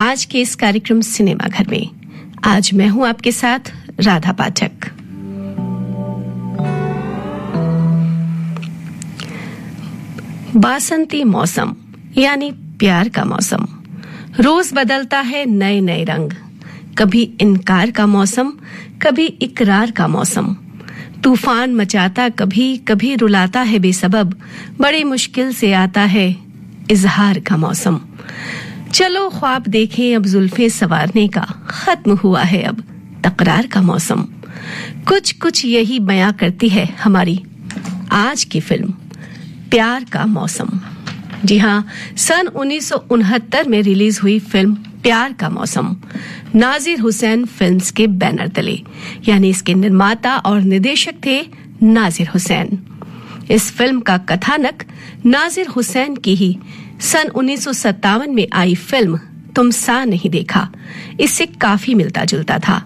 आज के इस कार्यक्रम सिनेमा घर में आज मैं हूं आपके साथ राधा पाठक। बासंती मौसम यानी प्यार का मौसम, रोज बदलता है नए नए रंग। कभी इनकार का मौसम, कभी इकरार का मौसम। तूफान मचाता कभी कभी रुलाता है बेसबब। बड़ी मुश्किल से आता है इजहार का मौसम। चलो ख्वाब देखें अब जुल्फे संवारने का, खत्म हुआ है अब तकरार का मौसम। कुछ कुछ यही बयां करती है हमारी आज की फिल्म प्यार का मौसम। जी हाँ, सन 1969 में रिलीज हुई फिल्म प्यार का मौसम नाजिर हुसैन फिल्म्स के बैनर तले, यानी इसके निर्माता और निर्देशक थे नाजिर हुसैन। इस फिल्म का कथानक नाजिर हुसैन की ही सन 1957 में आई फिल्म तुम सा नहीं देखा इससे काफी मिलता जुलता था,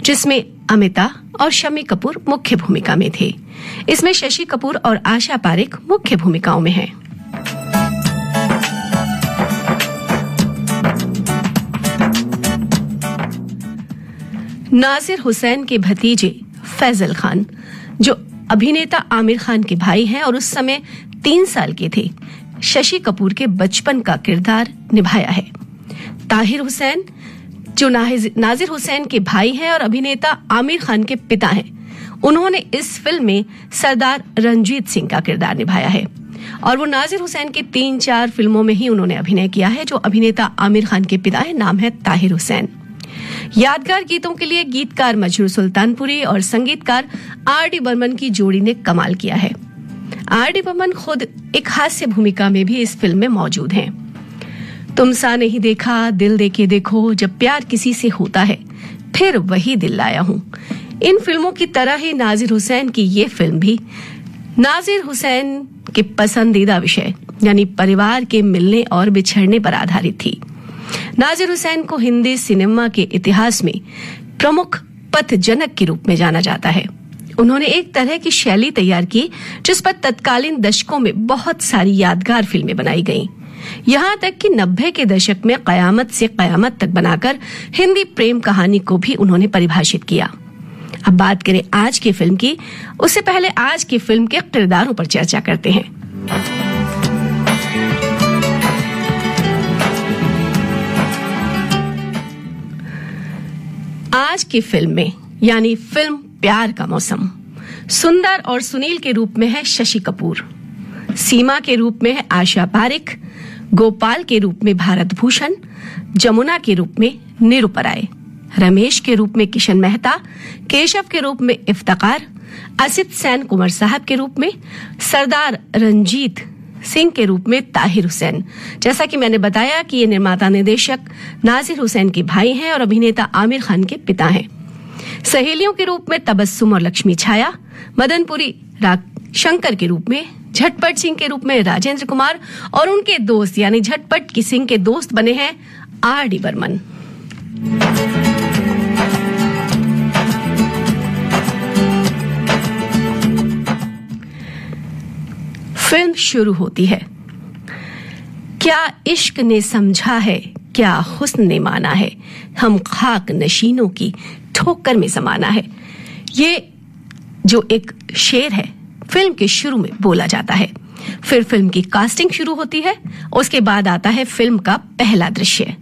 जिसमें अमिता और शम्मी कपूर मुख्य भूमिका में थे। इसमें शशि कपूर और आशा पारेख मुख्य भूमिकाओं में हैं। नाजिर हुसैन के भतीजे फैजल खान, जो अभिनेता आमिर खान के भाई हैं और उस समय 3 साल के थे, शशि कपूर के बचपन का किरदार निभाया है। ताहिर हुसैन, जो नाजिर हुसैन के भाई हैं और अभिनेता आमिर खान के पिता हैं, उन्होंने इस फिल्म में सरदार रंजीत सिंह का किरदार निभाया है। और वो नाजिर हुसैन की 3-4 फिल्मों में ही उन्होंने अभिनय किया है। जो अभिनेता आमिर खान के पिता है, नाम है ताहिर हुसैन। यादगार गीतों के लिए गीतकार मजहूर सुल्तानपुरी और संगीतकार आर.डी. बर्मन की जोड़ी ने कमाल किया है। आर.डी. बर्मन खुद एक हास्य भूमिका में भी इस फिल्म में मौजूद हैं। तुम सा नहीं देखा, दिल देके देखो, जब प्यार किसी से होता है फिर वही दिल लाया हूं। इन फिल्मों की तरह ही नाजिर हुसैन की ये फिल्म भी नाजिर हुसैन के पसंदीदा विषय यानी परिवार के मिलने और बिछड़ने पर आधारित थी। नाजिर हुसैन को हिंदी सिनेमा के इतिहास में प्रमुख पथजनक के रूप में जाना जाता है। उन्होंने एक तरह की शैली तैयार की जिस पर तत्कालीन दशकों में बहुत सारी यादगार फिल्में बनाई गईं। यहाँ तक कि 90 के दशक में कयामत से कयामत तक बनाकर हिंदी प्रेम कहानी को भी उन्होंने परिभाषित किया। अब बात करें आज की फिल्म की, उससे पहले आज की फिल्म के किरदारों पर चर्चा करते हैं। आज की फिल्म में यानी फिल्म प्यार का मौसम, सुंदर और सुनील के रूप में है शशि कपूर, सीमा के रूप में है आशा पारेख, गोपाल के रूप में भारत भूषण, जमुना के रूप में निरुपा राय, रमेश के रूप में किशन मेहता, केशव के रूप में इफ्तिकार, असित सेन कुंवर साहब के रूप में, सरदार रंजीत सिंह के रूप में ताहिर हुसैन। जैसा कि मैंने बताया कि ये निर्माता निर्देशक नाजिर हुसैन के भाई हैं और अभिनेता आमिर खान के पिता हैं। सहेलियों के रूप में तबस्सुम और लक्ष्मी छाया, मदनपुरी शंकर के रूप में, झटपट सिंह के रूप में राजेंद्र कुमार और उनके दोस्त यानी झटपट की सिंह के दोस्त बने हैं आर.डी. बर्मन। फिल्म शुरू होती है। क्या इश्क ने समझा है, क्या हुस्न ने माना है, हम खाक नशीनों की ठोकर में समाना है। ये जो एक शेर है फिल्म के शुरू में बोला जाता है। फिर फिल्म की कास्टिंग शुरू होती है। उसके बाद आता है फिल्म का पहला दृश्य।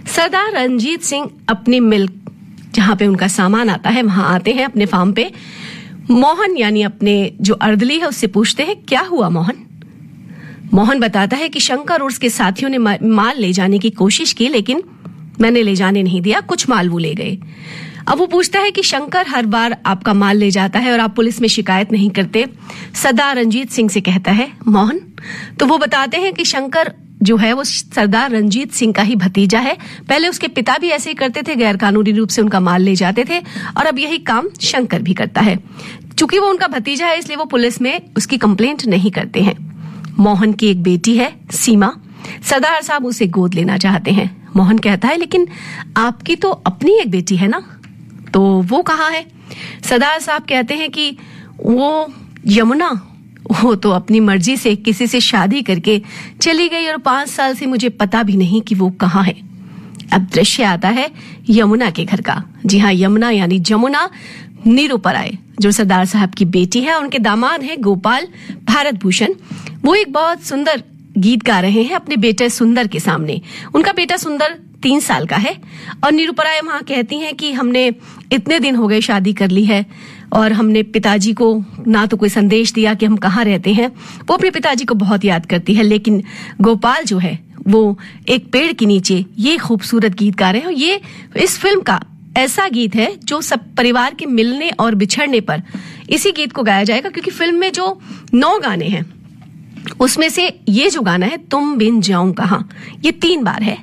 सरदार रंजीत सिंह अपनी मिल जहां पे उनका सामान आता है वहां आते हैं अपने फार्म पे। मोहन यानी अपने जो अर्दली है उससे पूछते हैं क्या हुआ मोहन। मोहन बताता है कि शंकर और उसके साथियों ने माल ले जाने की कोशिश की लेकिन मैंने ले जाने नहीं दिया, कुछ माल वो ले गए। अब वो पूछता है कि शंकर हर बार आपका माल ले जाता है और आप पुलिस में शिकायत नहीं करते। सरदार रंजीत सिंह से कहता है मोहन, तो वो बताते हैं कि शंकर जो है वो सरदार रंजीत सिंह का ही भतीजा है। पहले उसके पिता भी ऐसे ही करते थे, गैर कानूनी रूप से उनका माल ले जाते थे और अब यही काम शंकर भी करता है। चूंकि वो उनका भतीजा है इसलिए वो पुलिस में उसकी कंप्लेंट नहीं करते हैं। मोहन की एक बेटी है सीमा, सरदार साहब उसे गोद लेना चाहते हैं। मोहन कहता है लेकिन आपकी तो अपनी एक बेटी है ना, तो वो कहाँ है। सरदार साहब कहते हैं कि वो यमुना, वो तो अपनी मर्जी से किसी से शादी करके चली गई और 5 साल से मुझे पता भी नहीं कि वो कहाँ है। अब दृश्य आता है यमुना के घर का। जी हाँ, यमुना यानी जमुना निरुपराय जो सरदार साहब की बेटी है, उनके दामाद हैं गोपाल भारत भूषण। वो एक बहुत सुंदर गीत गा रहे हैं अपने बेटे सुंदर के सामने। उनका बेटा सुंदर 3 साल का है और निरुपराय वहां कहती हैं कि हमने इतने दिन हो गए शादी कर ली है और हमने पिताजी को ना तो कोई संदेश दिया कि हम कहाँ रहते हैं। वो अपने पिताजी को बहुत याद करती है, लेकिन गोपाल जो है वो एक पेड़ के नीचे ये खूबसूरत गीत गा रहे हैं। ये इस फिल्म का ऐसा गीत है जो सब परिवार के मिलने और बिछड़ने पर इसी गीत को गाया जाएगा, क्योंकि फिल्म में जो 9 गाने हैं उसमें से ये जो गाना है तुम बिन जाऊं कहां, ये 3 बार है।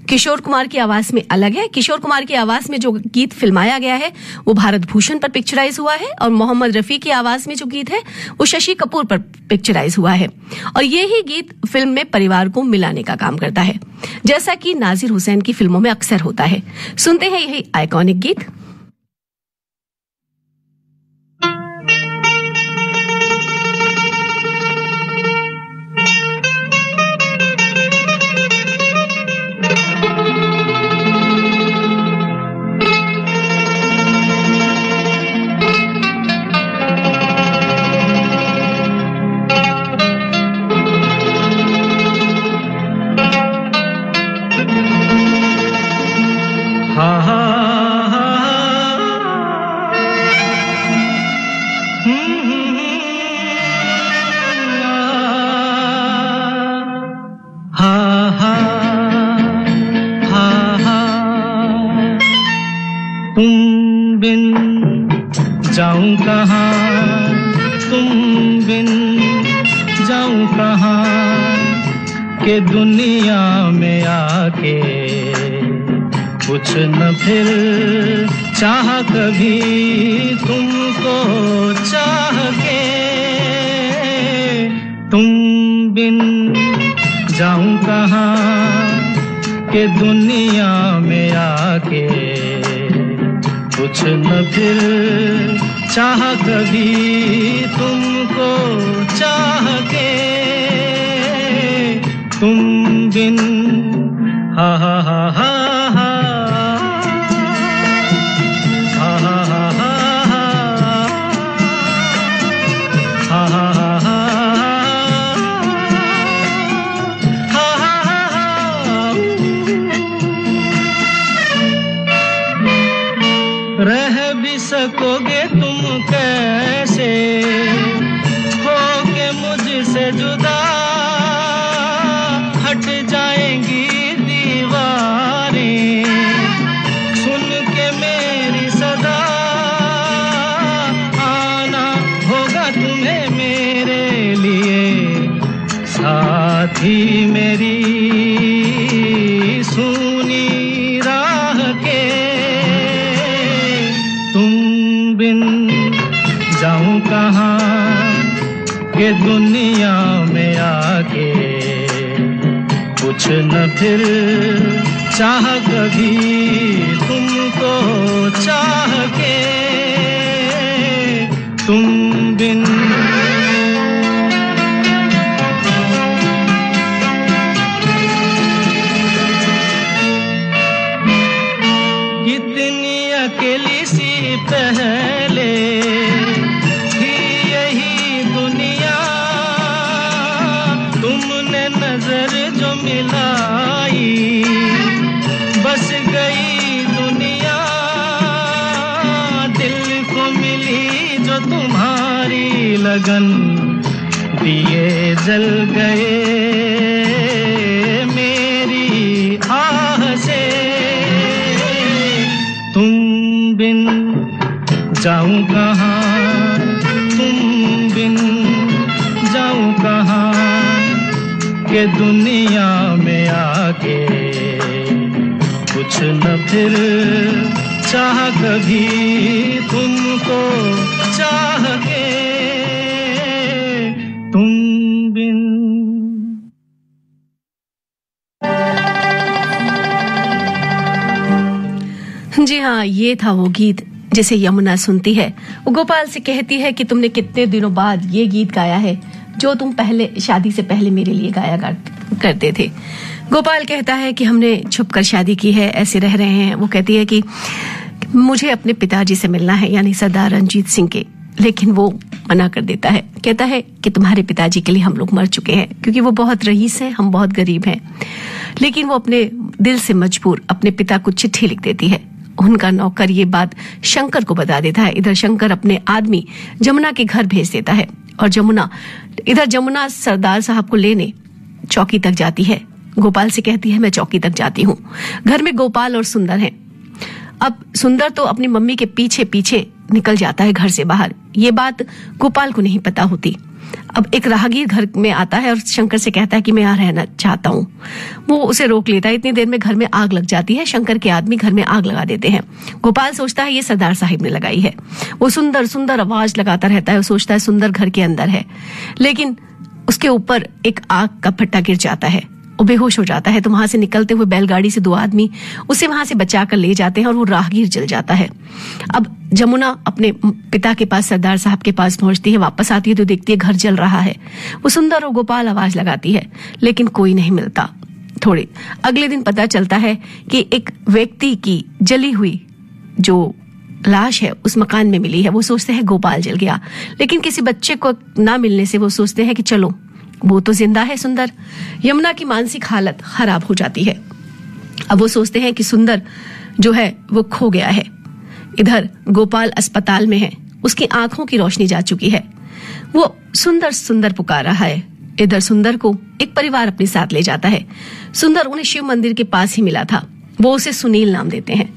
किशोर कुमार की आवाज में अलग है। किशोर कुमार की आवाज में जो गीत फिल्माया गया है वो भारत भूषण पर पिक्चराइज हुआ है और मोहम्मद रफी की आवाज में जो गीत है वो शशि कपूर पर पिक्चराइज हुआ है। और ये ही गीत फिल्म में परिवार को मिलाने का काम करता है, जैसा कि नाजिर हुसैन की फिल्मों में अक्सर होता है। सुनते हैं यही आइकॉनिक गीत। के दुनिया में आके कुछ न फिर चाह कभी तुमको चाह के, तुम बिन जाऊं कहाँ के दुनिया में आके कुछ न फिर चाह कभी तुमको चाह के, तुम बिन हा हा हा हा हा हा हा हा हा हा हा रह भी सकोगे तुम कैसे होके मुझसे जुदा, हट जाएंगी दीवारें सुन के मेरी सदा, आना होगा तुम्हें मेरे लिए साथी मेरी सुनी राह के, तुम बिन जाऊं कहाँ के दुनिया में आके कुछ न फिर चाह कभी तुमको चाह के, तुम बिन कितनी अकेली सी पहले थी यही दुनिया, तुमने नजर जो मिलाई बस गई दुनिया, दिल को मिली जो तुम्हारी लगन दिए जल गए मेरी आह से, तुम बिन जाऊं कहाँ, तुम बिन जाऊं कहाँ के दुनिया में आके कुछ न फिर चाह कभी तुमको चाह के, तुम बिन। जी हाँ, ये था वो गीत जिसे यमुना सुनती है। वो गोपाल से कहती है कि तुमने कितने दिनों बाद ये गीत गाया है जो तुम पहले शादी से पहले मेरे लिए गाया करते थे। गोपाल कहता है कि हमने छुपकर शादी की है, ऐसे रह रहे हैं। वो कहती है कि मुझे अपने पिताजी से मिलना है, यानी सरदार रंजीत सिंह के, लेकिन वो मना कर देता है। कहता है कि तुम्हारे पिताजी के लिए हम लोग मर चुके हैं, क्योंकि वो बहुत रईस हैं, हम बहुत गरीब हैं। लेकिन वो अपने दिल से मजबूर अपने पिता को चिट्ठी लिख देती है। उनका नौकर ये बात शंकर को बता देता है। इधर शंकर अपने आदमी जमुना के घर भेज देता है और जमुना सरदार साहब को लेने चौकी तक जाती है। गोपाल से कहती है मैं चौकी तक जाती हूँ। घर में गोपाल और सुंदर हैं। अब सुंदर तो अपनी मम्मी के पीछे पीछे निकल जाता है घर से बाहर। ये बात गोपाल को नहीं पता होती। अब एक राहगीर घर में आता है और शंकर से कहता है कि मैं यहाँ रहना चाहता हूँ। वो उसे रोक लेता है। इतनी देर में घर में आग लग जाती है। शंकर के आदमी घर में आग लगा देते हैं। गोपाल सोचता है ये सरदार साहिब ने लगाई है। वो सुंदर सुंदर आवाज लगाता रहता है। वो सोचता है सुंदर घर के अंदर है, लेकिन उसके ऊपर एक आग का फट्टा गिर जाता है। वो बेहोश हो जाता है। तो वहां से निकलते हुए बैलगाड़ी से 2 आदमी उसे वहां से बचाकर ले जाते हैं और वो राहगीर जल जाता है। अब जमुना अपने पिता के पास, सरदार साहब के पास पहुंचती है। वापस आती है तो देखती है घर जल रहा है। वो सुंदर और गोपाल आवाज लगाती है, लेकिन कोई नहीं मिलता। थोड़े अगले दिन पता चलता है कि एक व्यक्ति की जली हुई जो लाश है उस मकान में मिली है। वो सोचते हैं गोपाल जल गया, लेकिन किसी बच्चे को ना मिलने से वो सोचते हैं कि चलो वो तो जिंदा है सुंदर। यमुना की मानसिक हालत खराब हो जाती है। अब वो सोचते हैं कि सुंदर जो है वो खो गया है। इधर गोपाल अस्पताल में है। उसकी आंखों की रोशनी जा चुकी है। वो सुंदर सुंदर पुकार रहा है। इधर सुंदर को एक परिवार अपने साथ ले जाता है। सुंदर उन्हें शिव मंदिर के पास ही मिला था। वो उसे सुनील नाम देते हैं।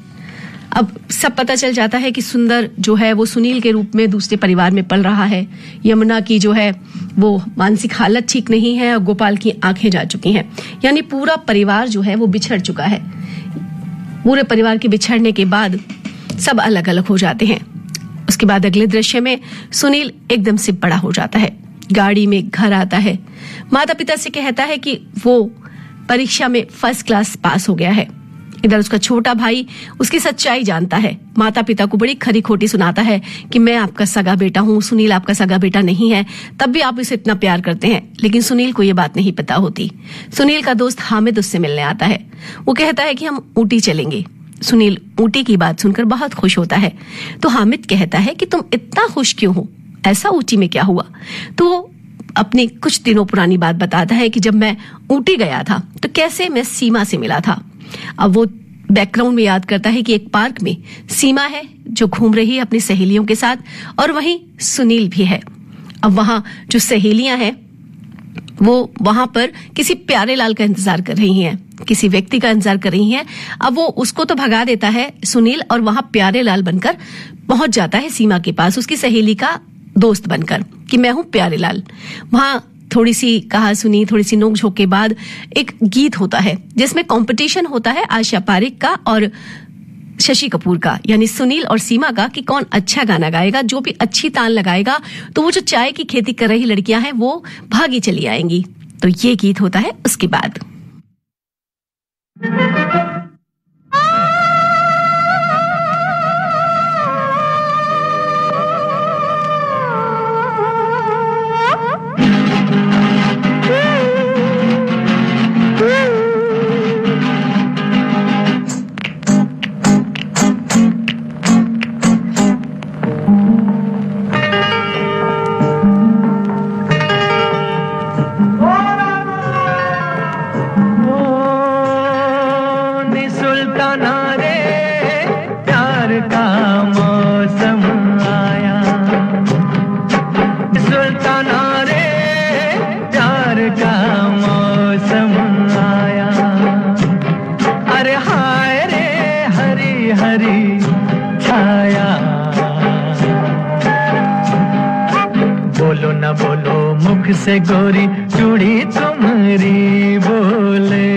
अब सब पता चल जाता है कि सुंदर जो है वो सुनील के रूप में दूसरे परिवार में पल रहा है। यमुना की जो है वो मानसिक हालत ठीक नहीं है और गोपाल की आंखें जा चुकी हैं। यानी पूरा परिवार जो है वो बिछड़ चुका है। पूरे परिवार के बिछड़ने के बाद सब अलग अलग हो जाते हैं। उसके बाद अगले दृश्य में सुनील एकदम से बड़ा हो जाता है। गाड़ी में घर आता है। माता पिता से कहता है कि वो परीक्षा में फर्स्ट क्लास पास हो गया है। इधर उसका छोटा भाई उसकी सच्चाई जानता है। माता पिता को बड़ी खरी खोटी सुनाता है कि मैं आपका सगा बेटा हूँ, सुनील आपका सगा बेटा नहीं है, तब भी आप इसे इतना प्यार करते हैं। लेकिन सुनील को ये बात नहीं पता होती। सुनील का दोस्त हामिद उससे मिलने आता है। वो कहता है कि हम ऊटी चलेंगे। सुनील ऊटी की बात सुनकर बहुत खुश होता है। तो हामिद कहता है कि तुम इतना खुश क्यों हो, ऐसा ऊटी में क्या हुआ? तो वो अपनी कुछ दिनों पुरानी बात बताता है कि जब मैं ऊटी गया था तो कैसे मैं सीमा से मिला था। अब वो बैकग्राउंड में याद करता है कि एक पार्क में सीमा है जो घूम रही है अपनी सहेलियों के साथ, और वहीं सुनील भी है। अब वहां जो सहेलियां हैं वो वहां पर किसी प्यारे लाल का इंतजार कर रही हैं, किसी व्यक्ति का इंतजार कर रही हैं। अब वो उसको तो भगा देता है सुनील, और वहां प्यारे लाल बनकर पहुंच जाता है सीमा के पास, उसकी सहेली का दोस्त बनकर कि मैं हूं प्यारे लाल। वहां थोड़ी सी कहा सुनी, थोड़ी सी नोक-झोंक के बाद एक गीत होता है जिसमें कंपटीशन होता है आशा पारेख का और शशि कपूर का, यानी सुनील और सीमा का, कि कौन अच्छा गाना गाएगा। जो भी अच्छी तान लगाएगा तो वो जो चाय की खेती कर रही लड़कियां हैं वो भागी चली आएंगी। तो ये गीत होता है उसके बाद। से गोरी चूड़ी तुम्हारी बोले,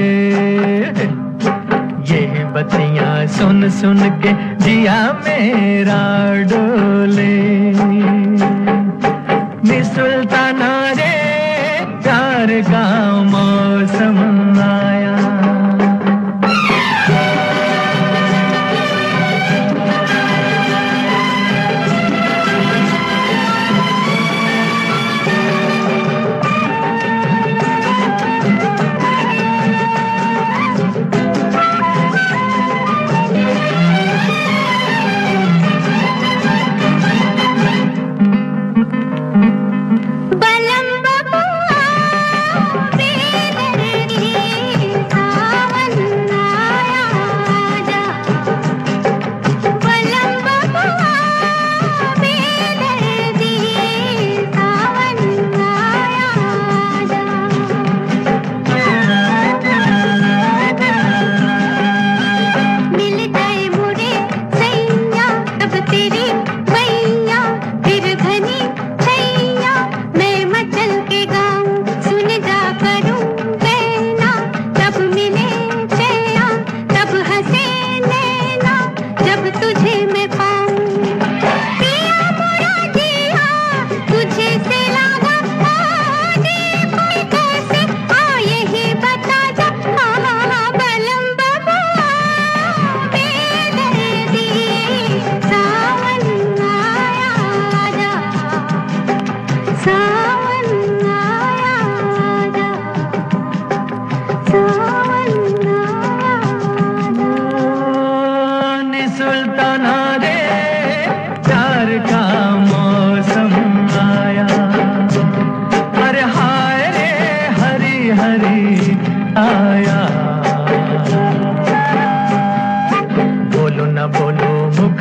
ये बत्तियां सुन सुन के जिया मेरा डोले। नी सुल्ताना रे प्यार का मौसम आया।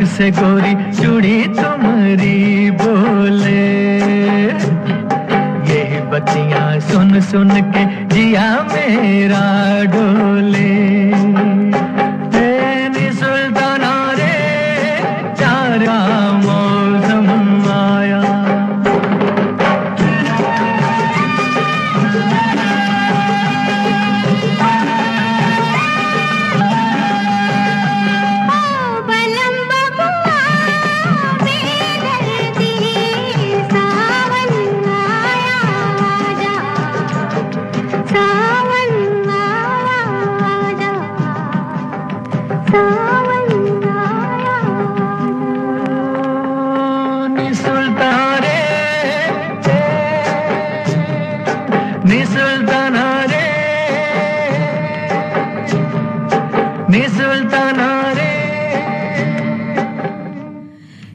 से गोरी चूड़ी तुम्हारी बोले, यही बत्तियां सुन सुन के जिया मेरा डोले। नी सुल्ताना रे चारा मौसम आया,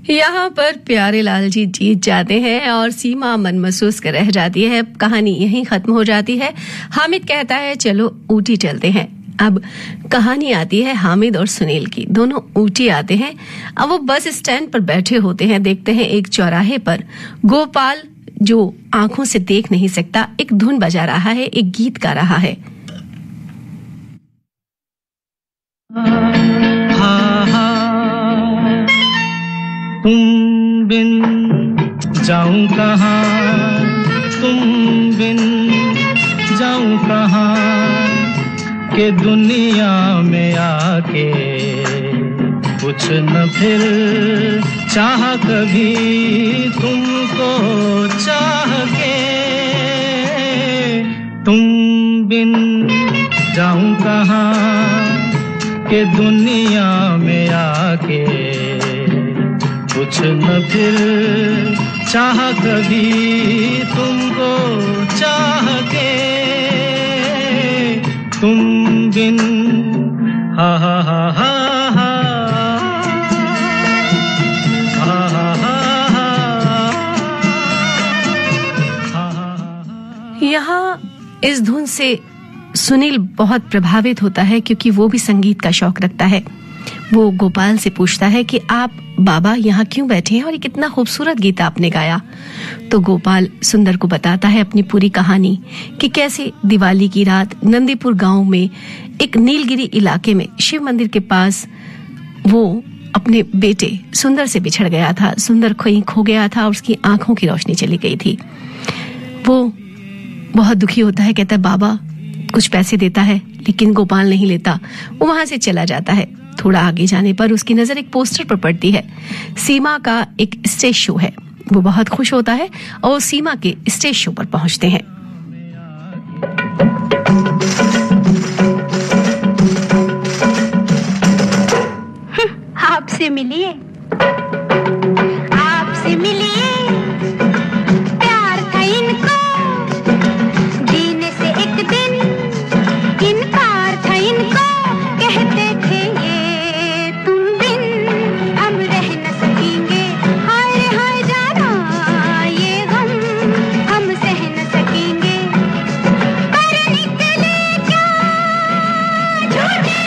यहाँ पर प्यारे लाल जी जीत जाते हैं और सीमा मन महसूस कर रह जाती है। कहानी यहीं खत्म हो जाती है। हामिद कहता है चलो ऊटी चलते हैं। अब कहानी आती है हामिद और सुनील की। दोनों ऊटी आते हैं। अब वो बस स्टैंड पर बैठे होते हैं। देखते हैं एक चौराहे पर गोपाल, जो आंखों से देख नहीं सकता, एक धुन बजा रहा है, एक गीत गा रहा है। तुम बिन जाऊं कहाँ, तुम बिन जाऊं कहाँ, के दुनिया में आके कुछ न फिर चाह कभी तुमको चाह के। तुम बिन जाऊं कहाँ, के दुनिया में आके कुछ न फिर चाह कभी तुमको चाह के। तुम बिन हा हा हा हा हा हा हा हा। यहाँ इस धुन से सुनील बहुत प्रभावित होता है, क्योंकि वो भी संगीत का शौक रखता है। वो गोपाल से पूछता है कि आप बाबा यहाँ क्यों बैठे हैं और ये कितना खूबसूरत गीत आपने गाया। तो गोपाल सुंदर को बताता है अपनी पूरी कहानी कि कैसे दिवाली की रात नंदीपुर गांव में एक नीलगिरी इलाके में शिव मंदिर के पास वो अपने बेटे सुंदर से बिछड़ गया था। सुंदर कहीं खो गया था और उसकी आंखों की रोशनी चली गई थी। वो बहुत दुखी होता है, कहता है बाबा कुछ पैसे देता है, लेकिन गोपाल नहीं लेता। वो वहां से चला जाता है। थोड़ा आगे जाने पर उसकी नजर एक पोस्टर पर पड़ती है। सीमा का एक स्टेज शो है। वो बहुत खुश होता है और सीमा के स्टेज शो पर पहुंचते हैं। आपसे मिलिए, आपसे मिलिए, प्यार था इनको, जीने से एक दिन इनकार था इनको। कहते थे ये तुम बिन हम रह न सकेंगे, हाय हाय जाना ये गम हम सह न सकेंगे। पर निकले क्या झूठे,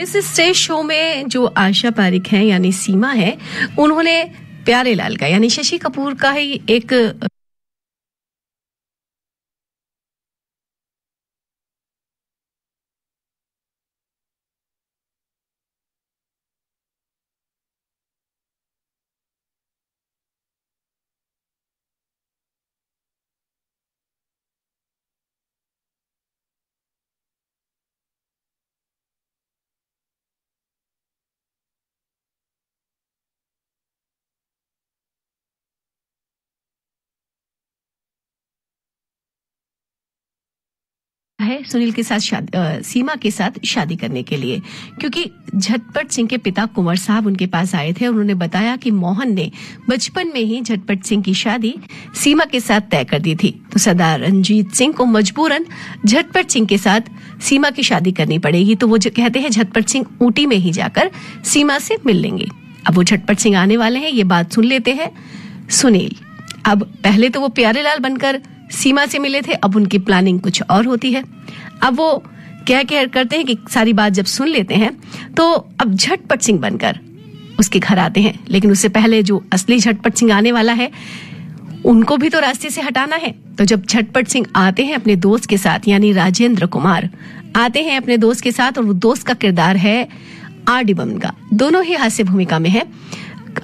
इस स्टेज शो में जो आशा पारिक हैं यानी सीमा है, उन्होंने प्यारे लाल का यानी शशि कपूर का ही एक है सुनील के साथ सीमा के साथ शादी करने के लिए, क्योंकि झटपट सिंह के पिता कुंवर साहब उनके पास आए थे। उन्होंने बताया कि मोहन ने बचपन में ही झटपट सिंह की शादी सीमा के साथ तय कर दी थी, तो सरदार रंजीत सिंह को मजबूरन झटपट सिंह के साथ सीमा की शादी करनी पड़ेगी। तो वो जो कहते हैं झटपट सिंह ऊटी में ही जाकर सीमा से मिल लेंगे। अब वो झटपट सिंह आने वाले हैं, ये बात सुन लेते हैं सुनील। अब पहले तो वो प्यारे लाल बनकर सीमा से मिले थे, अब उनकी प्लानिंग कुछ और होती है। अब वो क्या करते हैं कि सारी बात जब सुन लेते हैं तो अब झटपट सिंह बनकर उसके घर आते हैं, लेकिन उससे पहले जो असली झटपट सिंह आने वाला है उनको भी तो रास्ते से हटाना है। तो जब झटपट सिंह आते हैं अपने दोस्त के साथ यानी राजेंद्र कुमार आते हैं अपने दोस्त के साथ, और वो दोस्त का किरदार है आर.डी. बर्मन का। दोनों ही हास्य भूमिका में है।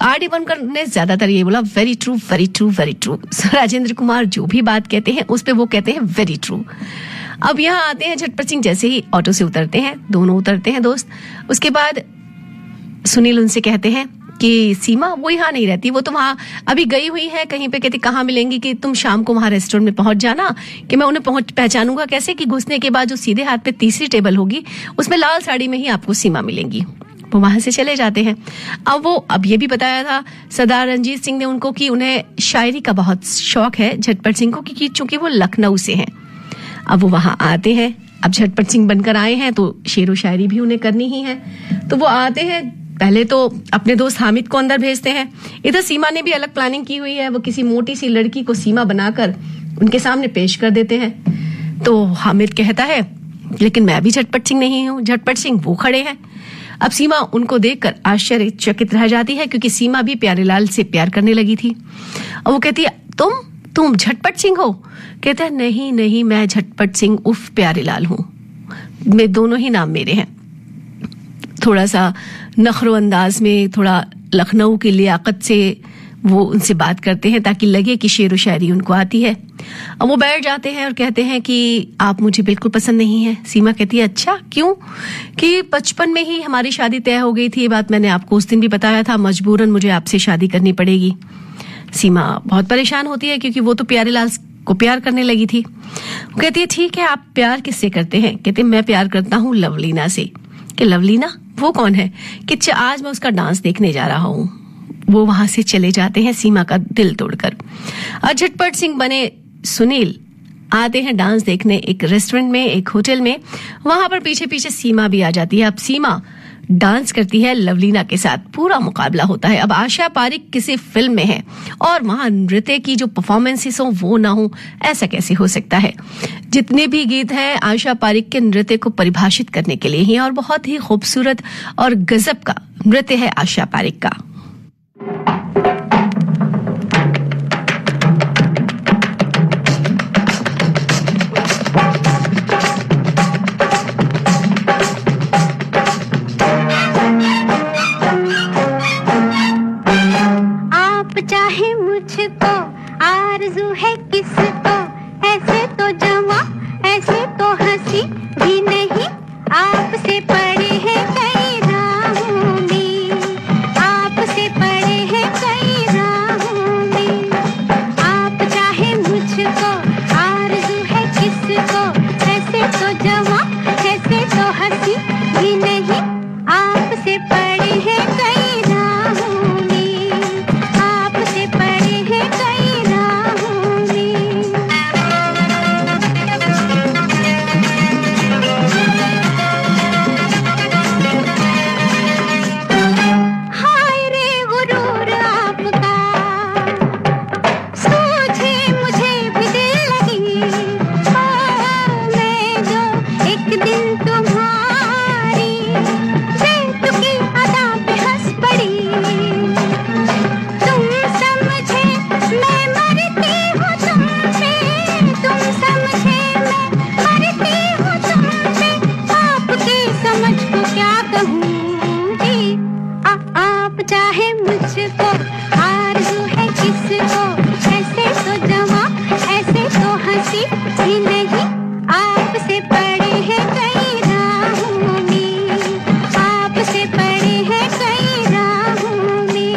आर.डी. बर्मन ने ज्यादातर ये बोला very true very true very true. Rajendra Kumar जो भी बात कहते हैं उस पे वो कहते हैं वेरी ट्रू। अब यहाँ आते हैं झटपट सिंह, जैसे ही ऑटो से उतरते हैं, दोनों उतरते हैं दोस्त, उसके बाद सुनील उनसे कहते हैं कि सीमा वो यहाँ नहीं रहती, वो तो वहां अभी गई हुई है कहीं पे। कहती कहाँ मिलेंगी, कि तुम शाम को वहां रेस्टोरेंट में पहुंच जाना, कि मैं उन्हें पहचानूंगा कैसे, कि घुसने के बाद जो सीधे हाथ पे तीसरी टेबल होगी उसमें लाल साड़ी में ही आपको सीमा मिलेंगी। वो वहां से चले जाते हैं। अब ये भी बताया था सरदार रंजीत सिंह ने उनको कि उन्हें शायरी का बहुत शौक है झटपट सिंह को, क्योंकि चूंकि वो लखनऊ से हैं। अब वो वहां आते हैं, अब झटपट सिंह बनकर आए हैं तो शेर व शायरी भी उन्हें करनी ही है। तो वो आते हैं, पहले तो अपने दोस्त हामिद को अंदर भेजते हैं। इधर सीमा ने भी अलग प्लानिंग की हुई है, वो किसी मोटी सी लड़की को सीमा बनाकर उनके सामने पेश कर देते हैं। तो हामिद कहता है लेकिन मैं भी झटपट सिंह नहीं हूँ। झटपट सिंह वो खड़े हैं। अब सीमा उनको देखकर आश्चर्यचकित रह जाती है, क्योंकि सीमा भी प्यारेलाल से प्यार करने लगी थी। और वो कहती है तुम झटपट सिंह हो? कहता है नहीं मैं झटपट सिंह उर्फ प्यारेलाल हूँ, मैं दोनों ही नाम मेरे हैं। थोड़ा सा नखरो अंदाज में, थोड़ा लखनऊ की लियाकत से वो उनसे बात करते हैं ताकि लगे कि शेर व शायरी उनको आती है। अब वो बैठ जाते हैं और कहते हैं कि आप मुझे बिल्कुल पसंद नहीं है। सीमा कहती है अच्छा क्यों? कि बचपन में ही हमारी शादी तय हो गई थी, ये बात मैंने आपको उस दिन भी बताया था, मजबूरन मुझे आपसे शादी करनी पड़ेगी। सीमा बहुत परेशान होती है क्योंकि वो तो प्यारेलाल को प्यार करने लगी थी। वो कहती है ठीक है, आप प्यार किससे करते हैं? कहते मैं प्यार करता हूँ लवलीना से। कि लवलीना वो कौन है? कि आज मैं उसका डांस देखने जा रहा हूँ। वो वहां से चले जाते हैं सीमा का दिल तोड़कर। और झटपट सिंह बने सुनील आते हैं डांस देखने एक रेस्टोरेंट में, एक होटल में। वहां पर पीछे पीछे सीमा भी आ जाती है। अब सीमा डांस करती है लवलीना के साथ, पूरा मुकाबला होता है। अब आशा पारिक किसी फिल्म में है और वहां नृत्य की जो परफॉर्मेंसेस हो वो ना हो, ऐसा कैसे हो सकता है? जितने भी गीत हैं आशा पारिक के नृत्य को परिभाषित करने के लिए ही, और बहुत ही खूबसूरत और गजब का नृत्य है आशा पारिक का। चाहे मुझको आरज़ू है किसको, ऐसे तो जवां ऐसे तो हंसी भी नहीं, आपसे पड़े हैं कई राहों में, आपसे कहूँ जी, आप चाहे मुझको, आरज़ू है किसको, ऐसे तो जवां, ऐसे तो हंसी भी नहीं, आपसे पड़े हैं कई राहों में, आपसे पड़े हैं कई राहों में।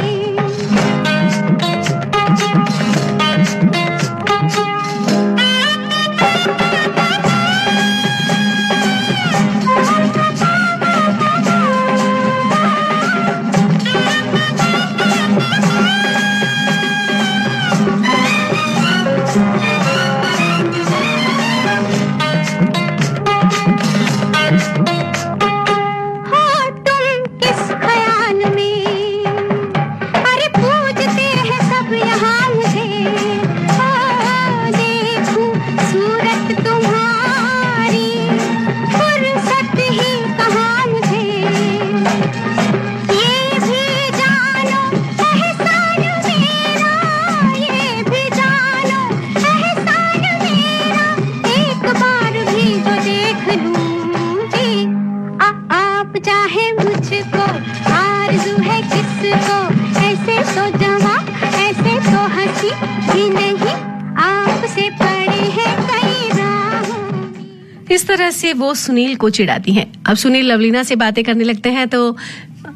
चाहे मुझको, आरज़ू है किसको, ऐसे तो जवां, ऐसे तो हंसी भी नहीं, आपसे पड़े हैं कई राहों। इस तरह से वो सुनील को चिढ़ाती हैं। अब सुनील लवलीना से बातें करने लगते हैं तो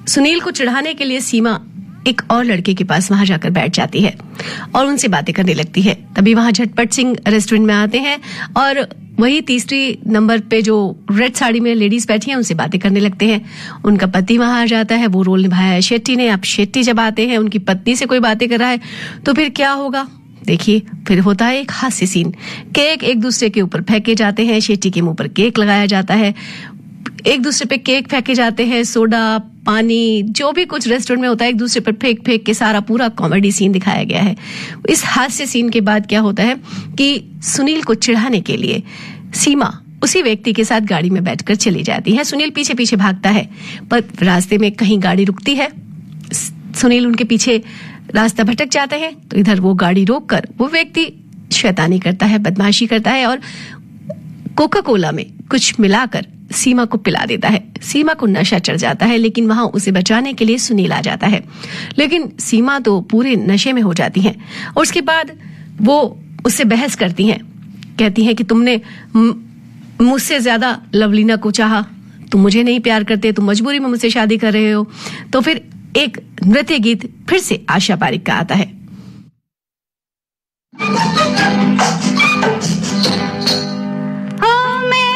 सुनील को चिढ़ाने के लिए सीमा एक और लड़के के पास वहां जाकर बैठ जाती है और उनसे बातें करने लगती है। तभी वहां झटपट सिंह रेस्टोरेंट में आते हैं और वही तीसरी नंबर पे जो रेड साड़ी में लेडीज बैठी हैं उनसे बातें करने लगते हैं। उनका पति वहां आ जाता है, वो रोल निभाया है शेट्टी ने। अब शेट्टी जब आते हैं, उनकी पत्नी से कोई बातें कर रहा है तो फिर क्या होगा देखिए। फिर होता है एक हास्य सीन, केक एक दूसरे के ऊपर फेंके जाते हैं, शेट्टी के मुंह पर केक लगाया जाता है, एक दूसरे पे केक फेंके जाते हैं, सोडा पानी जो भी कुछ रेस्टोरेंट में होता है एक दूसरे पर फेंक फेंक के सारा पूरा कॉमेडी सीन दिखाया गया है। इस हास्य सीन के बाद क्या होता है कि सुनील को चिढ़ाने के लिए सीमा उसी व्यक्ति के साथ गाड़ी में बैठकर चली जाती है। सुनील पीछे पीछे भागता है पर रास्ते में कहीं गाड़ी रुकती है। सुनील उनके पीछे रास्ता भटक जाते हैं तो इधर वो गाड़ी रोककर वो व्यक्ति शैतानी करता है, बदमाशी करता है और कोका कोला में कुछ मिलाकर सीमा को पिला देता है। सीमा को नशा चढ़ जाता है लेकिन वहां उसे बचाने के लिए सुनील आ जाता है, लेकिन सीमा तो पूरे नशे में हो जाती है और उसके बाद वो उससे बहस करती हैं, कहती हैं कि तुमने मुझसे ज्यादा लवलीना को चाहा, तुम मुझे नहीं प्यार करते, तुम मजबूरी में मुझसे शादी कर रहे हो। तो फिर एक नृत्य गीत फिर से आशा पारिक का आता है। हो मैं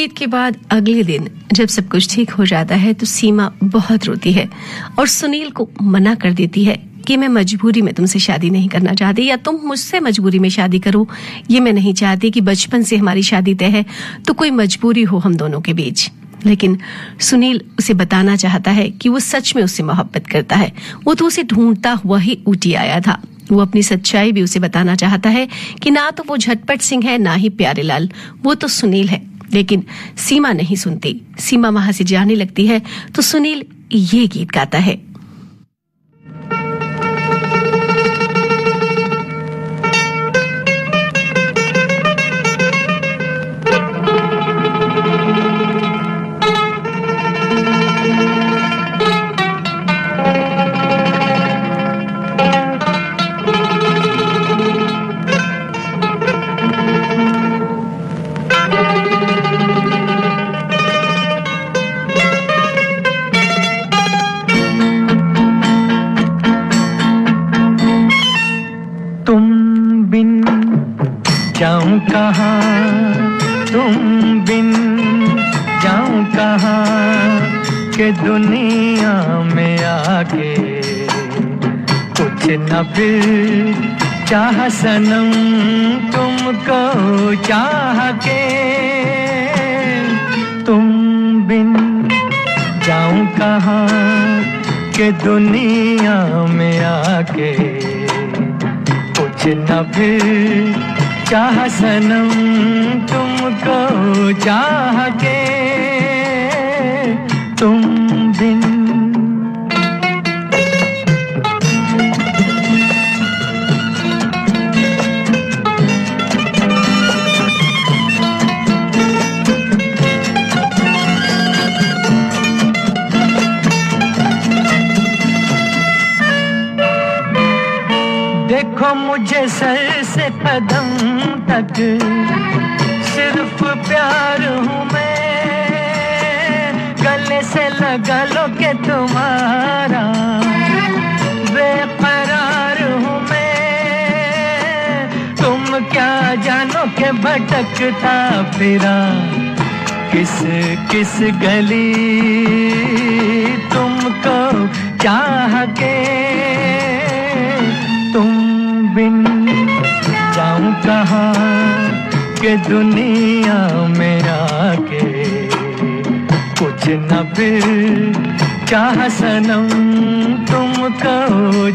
गीत के बाद अगले दिन जब सब कुछ ठीक हो जाता है तो सीमा बहुत रोती है और सुनील को मना कर देती है कि मैं मजबूरी में तुमसे शादी नहीं करना चाहती या तुम मुझसे मजबूरी में शादी करो, ये मैं नहीं चाहती कि बचपन से हमारी शादी तय है तो कोई मजबूरी हो हम दोनों के बीच। लेकिन सुनील उसे बताना चाहता है कि वो सच में उससे मोहब्बत करता है, वो तो उसे ढूंढता हुआ ही ऊटी आया था। वो अपनी सच्चाई भी उसे बताना चाहता है कि ना तो वो झटपट सिंह है ना ही प्यारेलाल, वो तो सुनील है। लेकिन सीमा नहीं सुनती। सीमा वहां से जाने लगती है तो सुनील ये गीत गाता है। जाऊं कहाँ तुम बिन जाऊं कहाँ के दुनिया में आके कुछ न फिर चाह सनम तुमको चाह के। तुम बिन जाऊं कहाँ के दुनिया में आके कुछ न फिर चाह सनम तुमको चाह के। तुम बिन देखो मुझे सर से कदम तक सिर्फ प्यार हूँ मैं, गले से लगा लो के तुम्हारा बेकरार हूँ मैं। तुम क्या जानो के भटकता फिरा किस किस गली तुमको चाह के। तुम बिन जाऊं कहाँ के दुनिया में आके कुछ न फिर चाह सनम तुमको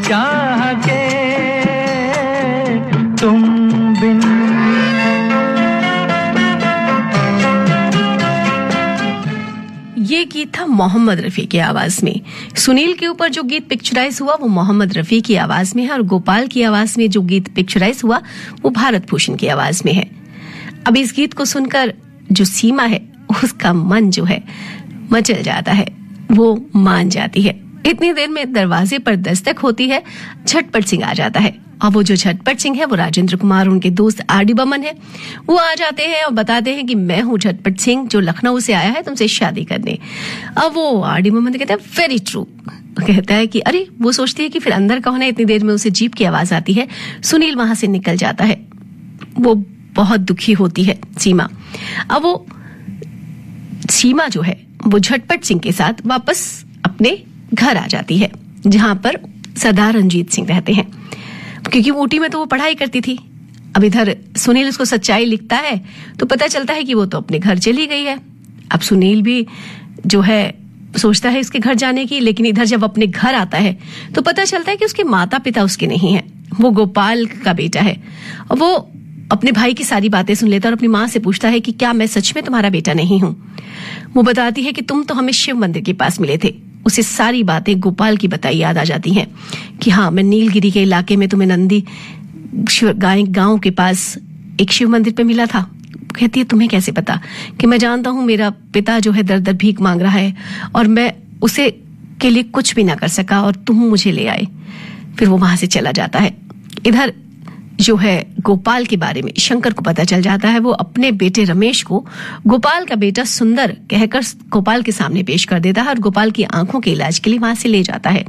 चाह के। तुम बिन ये गीत था मोहम्मद रफी की आवाज में। सुनील के ऊपर जो गीत पिक्चराइज हुआ वो मोहम्मद रफी की आवाज में है और गोपाल की आवाज में जो गीत पिक्चराइज हुआ वो भारत भूषण की आवाज में है। अब इस गीत को सुनकर जो सीमा है उसका मन जो है मचल जाता है, वो मान जाती है। इतनी देर में दरवाजे पर दस्तक होती है, झटपट सिंह आ जाता है। अब वो जो झटपट सिंह है वो राजेंद्र कुमार, उनके दोस्त आर.डी. बर्मन है। वो आ जाते हैं और बताते हैं कि मैं हूँ झटपट सिंह जो लखनऊ से आया है तुमसे शादी करने। अब वो आर.डी. बर्मन कहते हैं वेरी ट्रू, कहता है कि अरे वो सोचती है कि फिर अंदर कौन है। इतनी देर में उसे जीप की आवाज आती है, सुनील वहां से निकल जाता है। वो बहुत दुखी होती है सीमा। अब वो सीमा जो है वो झटपट सिंह के साथ वापस अपने घर आ जाती है जहां पर सरदार रंजीत सिंह रहते हैं, क्योंकि ऊटी में तो वो पढ़ाई करती थी। अब इधर सुनील उसको सच्चाई लिखता है तो पता चलता है कि वो तो अपने घर चली गई है। अब सुनील भी जो है सोचता है इसके घर जाने की, लेकिन इधर जब अपने घर आता है तो पता चलता है कि उसके माता पिता उसके नहीं है, वो गोपाल का बेटा है। वो अपने भाई की सारी बातें सुन लेता है और अपनी माँ से पूछता है कि क्या मैं सच में तुम्हारा बेटा नहीं हूं। वो बताती है कि तुम तो हमें शिव मंदिर के पास मिले थे। उसे सारी बातें गोपाल की बताई याद आ जाती हैं कि हाँ मैं नीलगिरी के इलाके में तुम्हें नंदी गांव के पास एक शिव मंदिर पे मिला था। कहती है तुम्हें कैसे पता? कि मैं जानता हूं मेरा पिता जो है दर दर भीख मांग रहा है और मैं उसे के लिए कुछ भी ना कर सका और तुम मुझे ले आए। फिर वो वहां से चला जाता है। इधर जो है गोपाल के बारे में शंकर को पता चल जाता है, वो अपने बेटे रमेश को गोपाल का बेटा सुंदर कहकर गोपाल के सामने पेश कर देता है और गोपाल की आंखों के इलाज के लिए वहां से ले जाता है।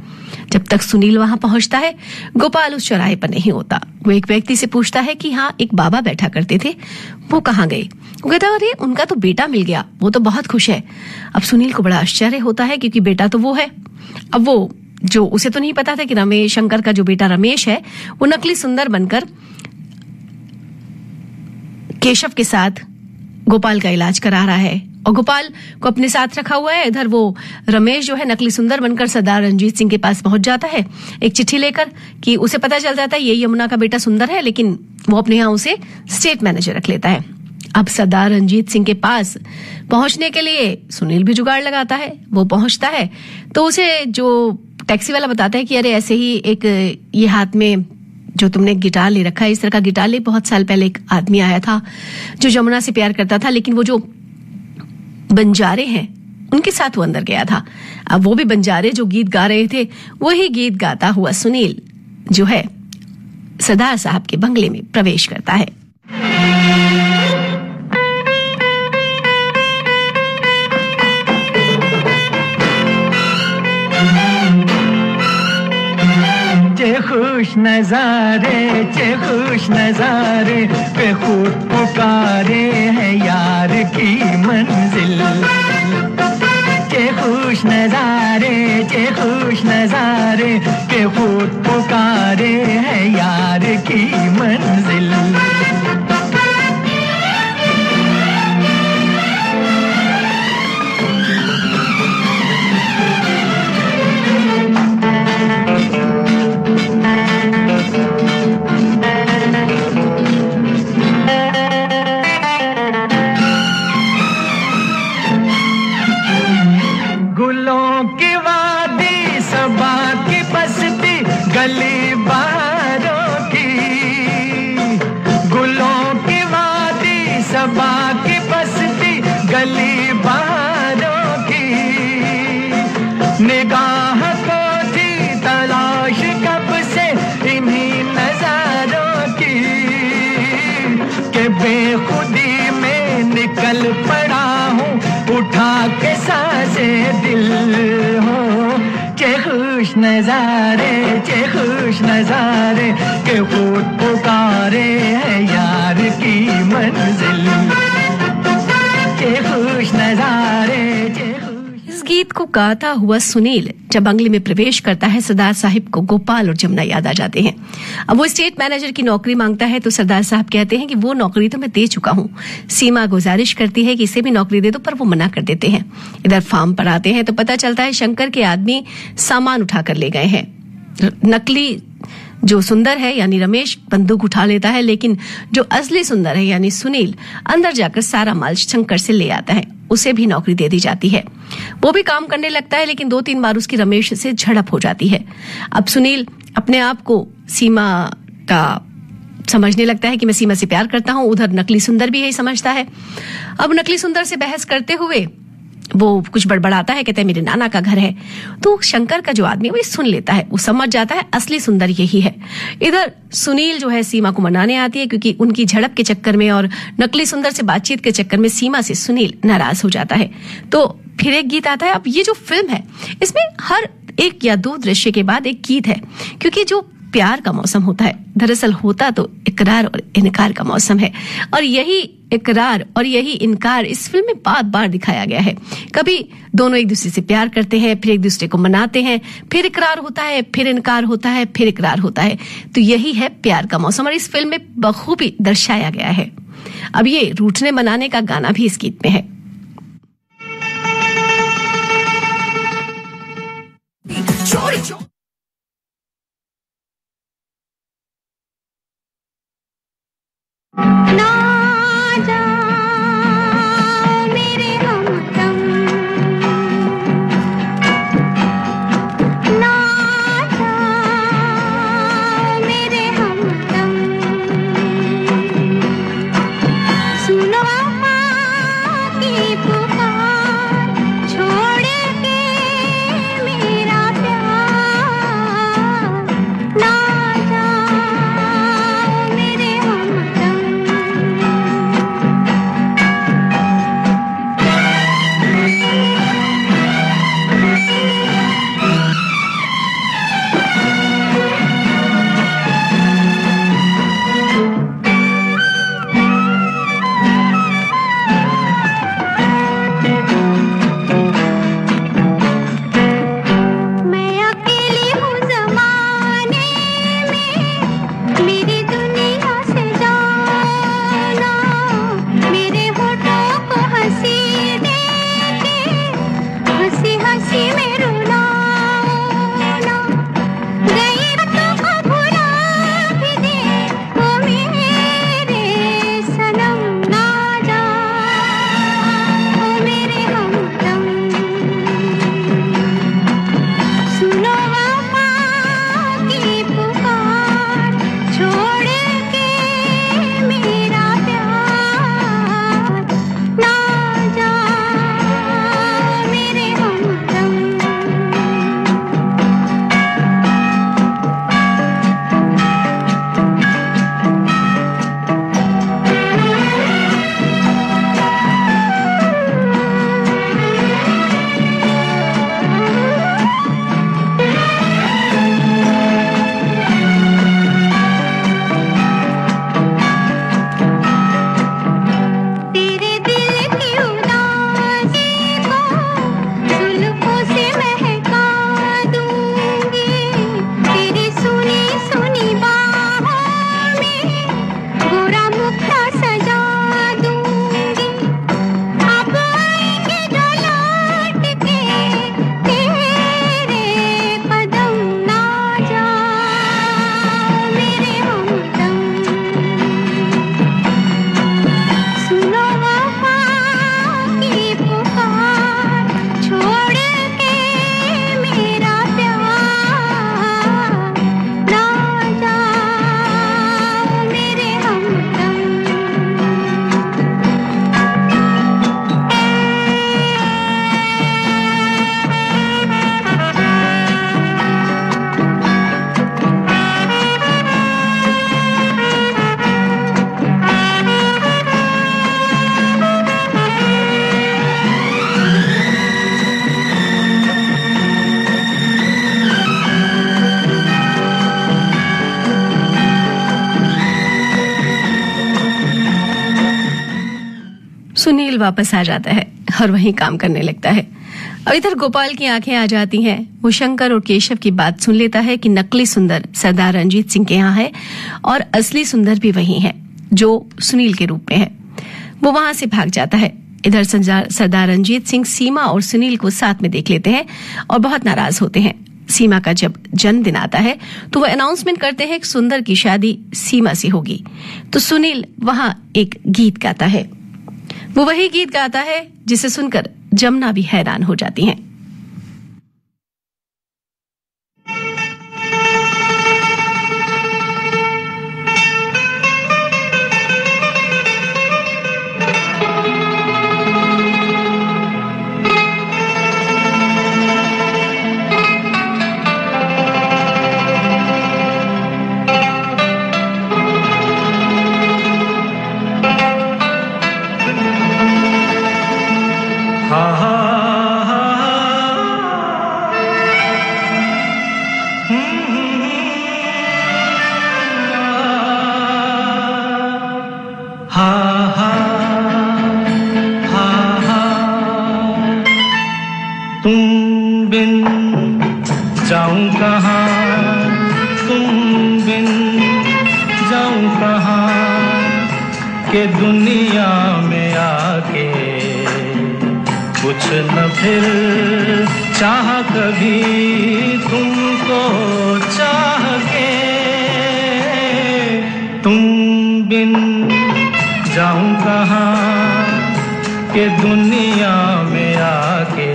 जब तक सुनील वहां पहुंचता है, गोपाल उस चौराहे पर नहीं होता। वो एक व्यक्ति से पूछता है कि हाँ, एक बाबा बैठा करते थे, वो कहाँ गए? वो कहता है अरे उनका तो बेटा मिल गया, वो तो बहुत खुश है। अब सुनील को बड़ा आश्चर्य होता है क्योंकि बेटा तो वो है। अब वो जो उसे तो नहीं पता था कि रमेश शंकर का जो बेटा रमेश है वो नकली सुंदर बनकर केशव के साथ गोपाल का इलाज करा रहा है और गोपाल को अपने साथ रखा हुआ है। इधर वो रमेश जो है नकली सुंदर बनकर सरदार रणजीत सिंह के पास पहुंच जाता है एक चिट्ठी लेकर कि उसे पता चल जाता है ये यमुना का बेटा सुंदर है, लेकिन वो अपने यहां उसे स्टेट मैनेजर रख लेता है। अब सरदार रणजीत सिंह के पास पहुंचने के लिए सुनील भी जुगाड़ लगाता है। वो पहुंचता है तो उसे जो टैक्सी वाला बताता है कि अरे ऐसे ही एक ये हाथ में जो तुमने गिटार ले रखा है, इस तरह का गिटार ले बहुत साल पहले एक आदमी आया था जो यमुना से प्यार करता था, लेकिन वो जो बंजारे हैं उनके साथ वो अंदर गया था। अब वो भी बंजारे जो गीत गा रहे थे, वही गीत गाता हुआ सुनील जो है सरदार साहब के बंगले में प्रवेश करता है। खुश नजारे पे खुद पुकारे है यार की मंजिल। खुश नजारे पे खुद पुकारे है यार की मंजिल। गली बहारों की, गुलों की वादी सबा की बसती गली बहारों की। निगाह को थी तलाश कब से इन्हीं नजारों की, के बेखुदी में निकल पड़ा हूँ उठा के सांसे दिल हो। खुश नजारे के खुद पुकारे है यार की मंजिल। खुश नजारे। इस गीत को गाता हुआ सुनील जब बंगले में प्रवेश करता है, सरदार साहिब को गोपाल और जमुना याद आ जाते हैं। अब वो स्टेट मैनेजर की नौकरी मांगता है तो सरदार साहब कहते हैं कि वो नौकरी तो मैं दे चुका हूँ। सीमा गुजारिश करती है कि इसे भी नौकरी दे दो, पर वो मना कर देते हैं। इधर फार्म पर आते हैं तो पता चलता है शंकर के आदमी सामान उठाकर ले गए हैं। नकली जो सुंदर है यानी रमेश बंदूक उठा लेता है, लेकिन जो असली सुंदर है यानी सुनील अंदर जाकर सारा माल शंकर से ले आता है। उसे भी नौकरी दे दी जाती है। वो भी काम करने लगता है, लेकिन 2-3 बार उसकी रमेश से झड़प हो जाती है। अब सुनील अपने आप को सीमा का समझने लगता है कि मैं सीमा से प्यार करता हूं। उधर नकली सुंदर भी यही समझता है। अब नकली सुंदर से बहस करते हुए वो कुछ बड़बड़ाता है, कहता है मेरे नाना का घर है। तो शंकर का जो आदमी वो सुन लेता है, वो समझ जाता है असली सुंदर यही है। इधर सुनील जो है सीमा को मनाने आती है, क्योंकि उनकी झड़प के चक्कर में और नकली सुंदर से बातचीत के चक्कर में सीमा से सुनील नाराज हो जाता है। तो फिर एक गीत आता है। अब ये जो फिल्म है इसमें हर 1 या 2 दृश्य के बाद एक गीत है, क्योंकि जो प्यार का मौसम होता है दरअसल होता तो इकरार और इनकार का मौसम है। और यही इकरार और यही इनकार इस फिल्म में बार-बार दिखाया गया है। कभी दोनों एक दूसरे से प्यार करते हैं, फिर एक दूसरे को मनाते हैं, फिर इकरार होता है, फिर इनकार होता है, फिर इकरार होता है। तो यही है प्यार का मौसम और इस फिल्म में बखूबी दर्शाया गया है। अब ये रूठने मनाने का गाना भी इस गीत में है। ना जा मेरे हमदम, ना जा मेरे हमदम, सुनो माँ की पुकार, छोड़ के मेरा प्यार सुनील वापस आ जाता है और वहीं काम करने लगता है। और इधर गोपाल की आंखें आ जाती हैं। वो शंकर और केशव की बात सुन लेता है कि नकली सुंदर सरदार रंजीत सिंह के यहाँ है और असली सुंदर भी वही है जो सुनील के रूप में है। वो वहां से भाग जाता है। इधर सरदार रंजीत सिंह सीमा और सुनील को साथ में देख लेते हैं और बहुत नाराज होते हैं। सीमा का जब जन्मदिन आता है तो वो अनाउंसमेंट करते हैं कि सुंदर की शादी सीमा से होगी। तो सुनील वहां एक गीत गाता है। वो वही गीत गाता है जिसे सुनकर जमुना भी हैरान हो जाती हैं। के दुनिया में आके कुछ न फिर चाह कभी तुमको चाह के तुम बिन जाऊं कहाँ के दुनिया में आके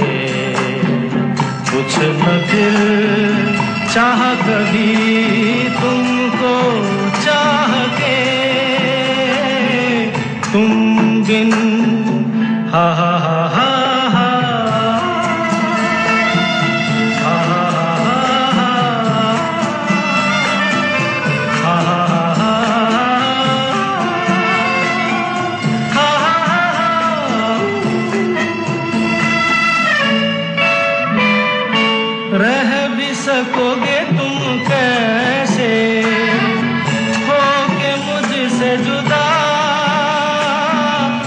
कुछ न फिर चाह कभी तुमको चाह के तुम बिन हा हा हा हा रह भी सकोगे तुम कैसे होके मुझसे जुदा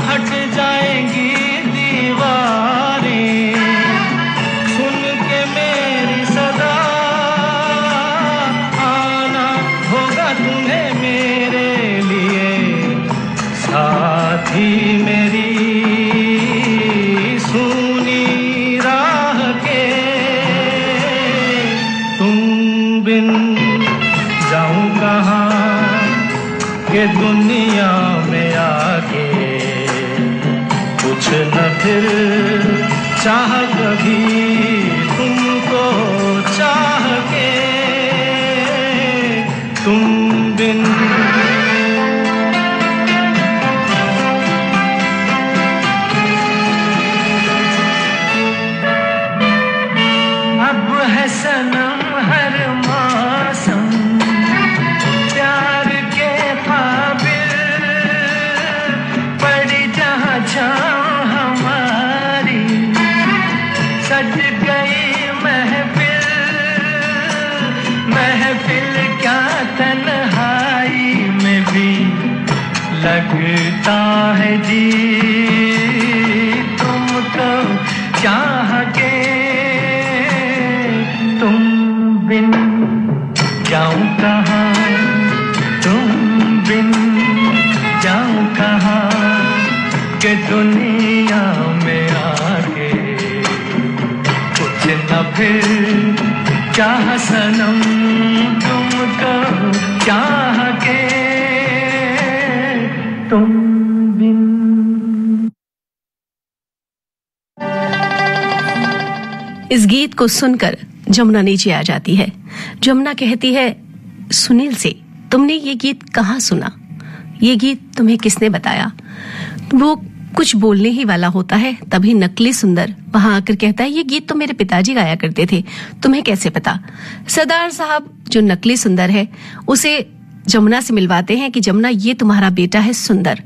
हट जाएंगी दीवारें सुन के मेरी सदा आना होगा तुम्हें मेरे लिए साथी मेरी सुनी राह के बिन जाऊं कहाँ के दुनिया में आके कुछ न फिर चाह कभी तुमको चाह के तुम बिन अब है सनम हर हमारी सज गई महफिल महफिल क्या तन्हाई में भी लगता है जी तुमको चाह के तुम बिन जाऊं कहाँ तुम बिन जाऊं कहाँ के दुनिया में आके कुछ न फिर चाह सनम तुमको चाह के तुम बिन। इस गीत को सुनकर जमुना नीचे आ जाती है। जमुना कहती है सुनील से, तुमने ये गीत कहाँ सुना? ये गीत तुम्हें किसने बताया? वो कुछ बोलने ही वाला होता है, तभी नकली सुंदर वहां आकर कहता है ये गीत तो मेरे पिताजी गाया करते थे, तुम्हें कैसे पता? सरदार साहब जो नकली सुंदर है उसे जमुना से मिलवाते हैं कि जमुना ये तुम्हारा बेटा है सुंदर।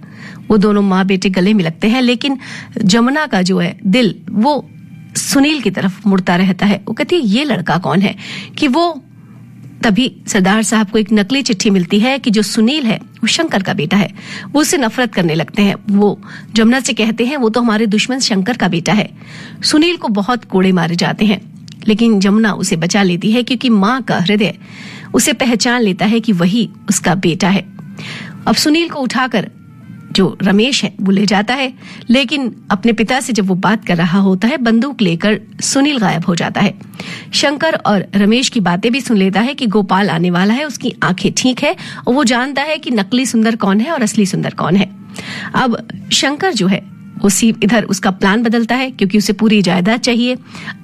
वो दोनों माँ बेटे गले में लगते हैं, लेकिन जमुना का जो है दिल वो सुनील की तरफ मुड़ता रहता है। वो कहती है ये लड़का कौन है, कि वो तभी सरदार साहब को एक नकली चिट्ठी मिलती है कि जो सुनील है वो शंकर का बेटा है। वो उससे नफरत करने लगते हैं। वो जमुना से कहते हैं वो तो हमारे दुश्मन शंकर का बेटा है। सुनील को बहुत कोड़े मारे जाते हैं, लेकिन जमुना उसे बचा लेती है क्योंकि माँ का हृदय उसे पहचान लेता है कि वही उसका बेटा है। अब सुनील को उठाकर जो रमेश है वो ले जाता है, लेकिन अपने पिता से जब वो बात कर रहा होता है बंदूक लेकर सुनील गायब हो जाता है। शंकर और रमेश की बातें भी सुन लेता है कि गोपाल आने वाला है, उसकी आंखें ठीक है और वो जानता है कि नकली सुंदर कौन है और असली सुंदर कौन है। अब शंकर जो है वो इधर उसका प्लान बदलता है क्योंकि उसे पूरी जायदाद चाहिए।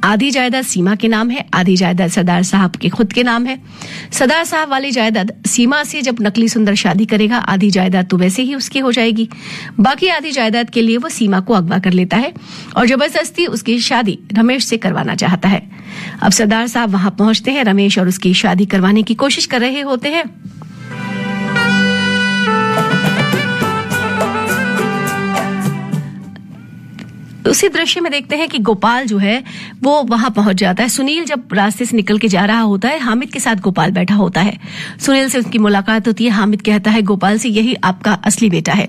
आधी जायदाद सीमा के नाम है, आधी जायदाद सरदार साहब के खुद के नाम है। सरदार साहब वाली जायदाद सीमा से जब नकली सुंदर शादी करेगा आधी जायदाद तो वैसे ही उसकी हो जाएगी। बाकी आधी जायदाद के लिए वो सीमा को अगवा कर लेता है और जबरदस्ती उसकी शादी रमेश से करवाना चाहता है। अब सरदार साहब वहां पहुंचते हैं, रमेश और उसकी शादी करवाने की कोशिश कर रहे होते हैं। उसी दृश्य में देखते हैं कि गोपाल जो है वो वहां पहुंच जाता है। सुनील जब रास्ते से निकल के जा रहा होता है, हामिद के साथ गोपाल बैठा होता है। सुनील से उसकी मुलाकात होती है। हामिद कहता है गोपाल से यही आपका असली बेटा है।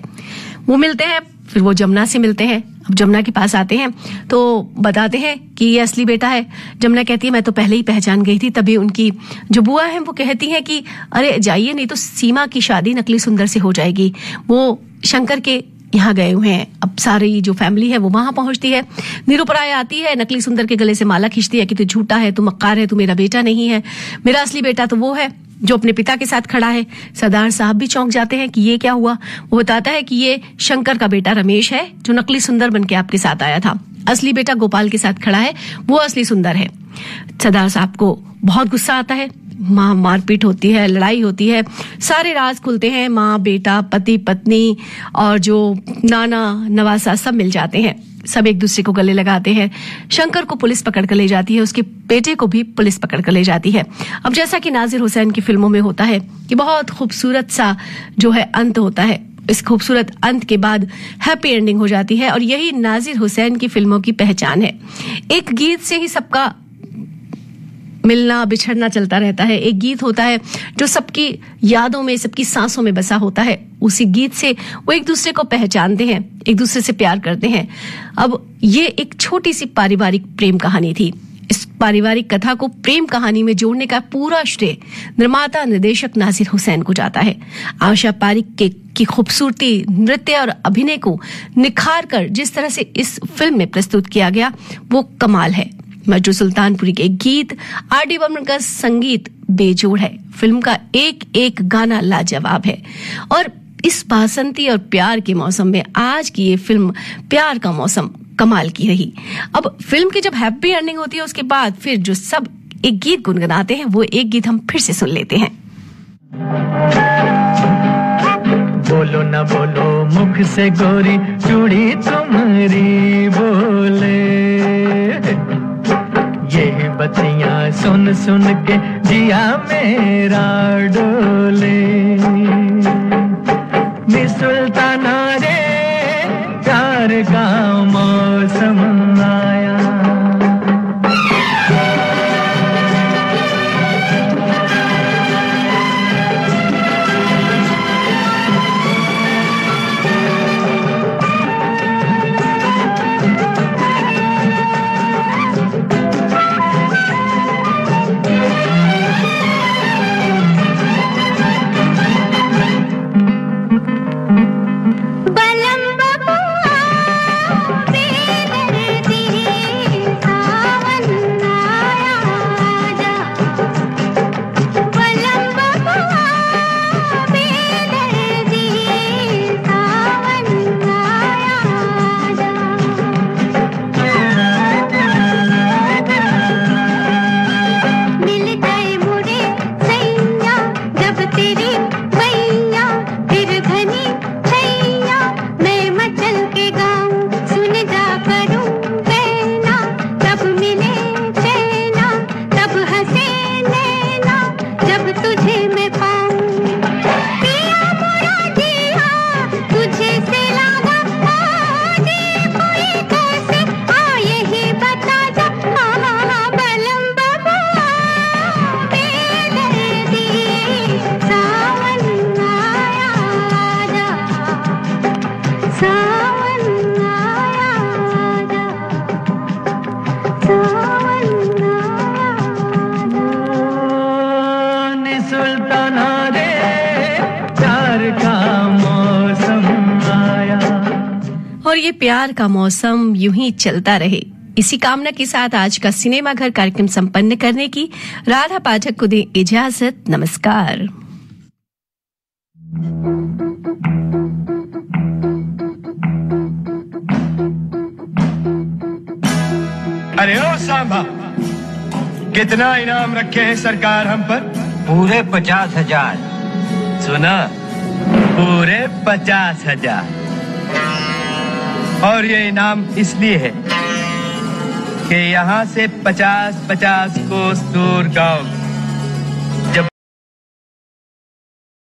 वो मिलते हैं, फिर वो जमुना से मिलते हैं। अब जमुना के पास आते हैं तो बताते हैं कि ये असली बेटा है। जमुना कहती है मैं तो पहले ही पहचान गई थी। तभी उनकी जो बुआ है वो कहती है कि अरे जाइए, नहीं तो सीमा की शादी नकली सुंदर से हो जाएगी। वो शंकर के यहाँ गए हुए हैं। अब सारी जो फैमिली है वो वहां पहुंचती है। निरुपराय आती है, नकली सुंदर के गले से माला खींचती है कि तू झूठा है, तू मक्कार है, तू मेरा बेटा नहीं है। मेरा असली बेटा तो वो है जो अपने पिता के साथ खड़ा है। सरदार साहब भी चौंक जाते हैं कि ये क्या हुआ। वो बताता है कि ये शंकर का बेटा रमेश है जो नकली सुंदर बनके आपके साथ आया था। असली बेटा गोपाल के साथ खड़ा है, वो असली सुंदर है। सरदार साहब को बहुत गुस्सा आता है। माँ मारपीट होती है, लड़ाई होती है, सारे राज खुलते हैं। माँ बेटा, पति पत्नी और जो नाना नवासा सब मिल जाते हैं। सब एक दूसरे को गले लगाते हैं। शंकर को पुलिस पकड़ कर ले जाती है, उसके बेटे को भी पुलिस पकड़ कर ले जाती है। अब जैसा कि नाजिर हुसैन की फिल्मों में होता है कि बहुत खूबसूरत सा जो है अंत होता है। इस खूबसूरत अंत के बाद हैप्पी एंडिंग हो जाती है और यही नाजिर हुसैन की फिल्मों की पहचान है। एक गीत से ही सबका मिलना बिछड़ना चलता रहता है। एक गीत होता है जो सबकी यादों में, सबकी सांसों में बसा होता है। उसी गीत से वो एक दूसरे को पहचानते हैं, एक दूसरे से प्यार करते हैं। अब ये एक छोटी सी पारिवारिक प्रेम कहानी थी। इस पारिवारिक कथा को प्रेम कहानी में जोड़ने का पूरा श्रेय निर्माता निर्देशक नाजिर हुसैन को जाता है। आशा पारिक की खूबसूरती, नृत्य और अभिनय को निखार कर जिस तरह से इस फिल्म में प्रस्तुत किया गया वो कमाल है। मजरू सुल्तानपुरी के गीत, आर.डी. बर्मन का संगीत बेजोड़ है। फिल्म का एक एक गाना लाजवाब है और इस बासंती और प्यार के मौसम में आज की ये फिल्म प्यार का मौसम कमाल की रही। अब फिल्म की जब हैप्पी एंडिंग होती है उसके बाद फिर जो सब एक गीत गुनगुनाते हैं वो एक गीत हम फिर से सुन लेते हैं। बोलो न बोलो मुख से गोरी चूड़ी तुम्हारी बोले, ये बतियां सुन सुन के जिया मेरा डोले। सुल्ताना रे प्यार का मौसम आया, ये प्यार का मौसम यूं ही चलता रहे, इसी कामना के साथ आज का सिनेमा घर कार्यक्रम संपन्न करने की राधा पाठक को दे इजाजत। नमस्कार। अरे ओ सांबा, कितना इनाम रखे हैं सरकार हम पर? पूरे 50,000। सुना, पूरे 50,000। और ये इनाम इसलिए है कि यहाँ से 50-50 कोस दूर गांव